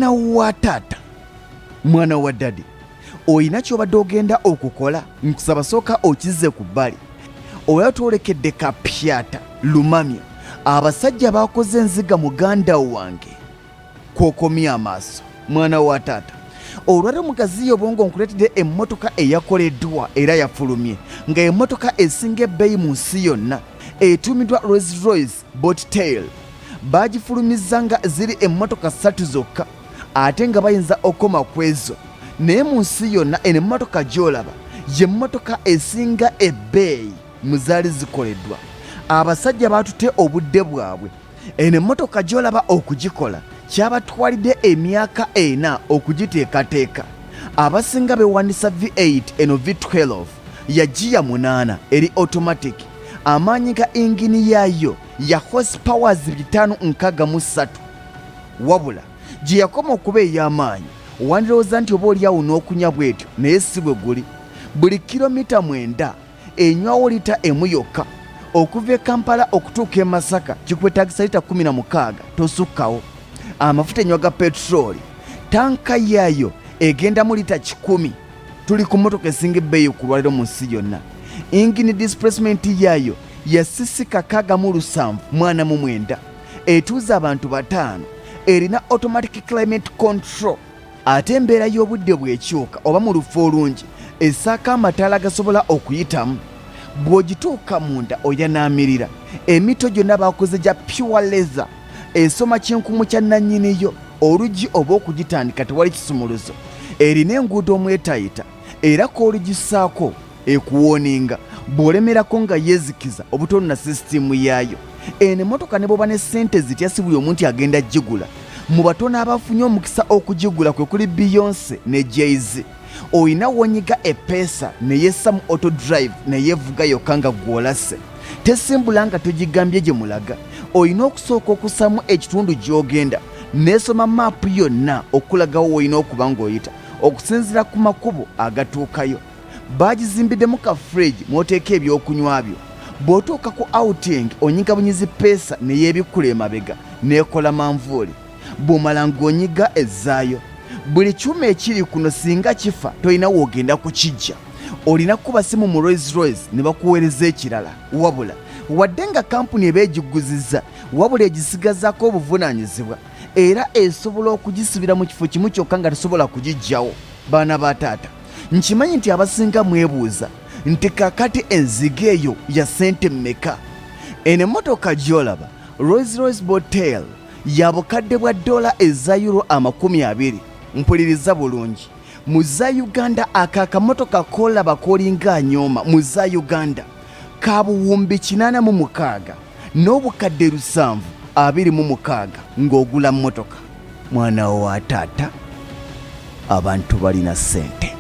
mwana wa taata mwana wa dadi oyina kyobadde ogenda okukola nkusaba sooka okize ku bbali oya twolekedde kapyata lumamya abasajja bakoze enziga muganda wange kwokomya amaaso mwana wa taata olwaliro mu Gaziya Obwongo nkuleetedde emmotoka eyakoleddwa era yafulumye nga emmotoka esinga ebbeeyi mu nsi yonna etuumiddwa Rolls Royce Bottail baagifulumiza nga ziri emmotoka 3 zokka ate nga bayinza okoma ku ezo naye mu nsi yonna eno emmotoka gy'olaba y'emmotoka esinga ebbeeyi mu zaali zikoleddwa abasajja baatutte obudde bwabwe eno emmotoka gy'olaba okugikola kyabatwalidde emyaka 4 okugiteekateeka abasinga bewanisa V8 eno V12 yagiya 8 eri automatic amaanyi ga ingini yaayo ya horsepowers 563 wabula gye yakoma okuba ey'amaanyi wandirowooza nti oba oliawo n'okunya bwetyo naye si bwe guli buli kilomita 9 enywawo lita emu yokka okuva e Kampala okutuuka e Masaka kikwetaagisa lita 16 tosukkawo amafuta enywa ga petroli tanka yaayo egenda mu lita 10 tuli ku mmotoka esinga ebbeeyi ku lwaliro mu nsi yonna engine displacement yaayo ya cc 679 etuuza abantu 5 erina automatic climate control ate embeera y'obudde bw'ekyuka oba mu lufu olungi esaako amataala gasobola okuyitamu bw'ogituuka munda oyanaamirira emito gyonna bakoze gya pure leather esoma kinkumu kya nannyiniyo olugi oba okugitandika tewali kisumuluzo erina enguudo omwetayita era k'olugisaako ekuwooninga bw'olemerako nga yeezikiza obutono na sisitimu yaayo eno emmotoka ne bw'oba ne ssente zitya si buli omuntu agenda gigula mu batono abafunye omukisa okugigula kwe kuli Beyonce ne Jay-Z oyina wonyiga epeesa neyessa mu auto drive neyevuga yokka nga gw'olase tesimbula nga togigambye gye mulaga oyina okusooka okusaamu ekitundu gy'ogenda n'esoma maapu yonna okulagawo woyina okuba ng'oyita okusinziira ku makubo agatuukayo baagizimbiddemu ka fridge mw'oteeka ebyokunywa byo bw'otuuka ku outing onyiga bunyizi peesa neyeebikkula emabega n'ekola manvuuli bw'omala ng'onyiga ezzaayo buli kyuma ekiri kuno singa kifa tolina woogenda kukijja olina kuba simu mu Rolls Royce ne bakuweereza ekirala wabula wadde nga kampuni ebeegiguzizza wabula egisigazaako obuvunaanyizibwa era esobola okugisibira mu kifo kimu kyokka nga tesobola kugiggyawo baana ba taata nkimanyi nti abasinga mwebuuza nti kakati enziga eyo ya ssente mmeka eno emmotoka gy'olaba Rolls Royce Bottail ya bukadde bwa $20 mpuliriza bulungi mu za Uganda aka akamotoka koolaba koolinga anyooma mu za Uganda ka buwumbi 86 n'obukadde 726 ng'ogula mmotoka mwana wa taata abantu balina ssente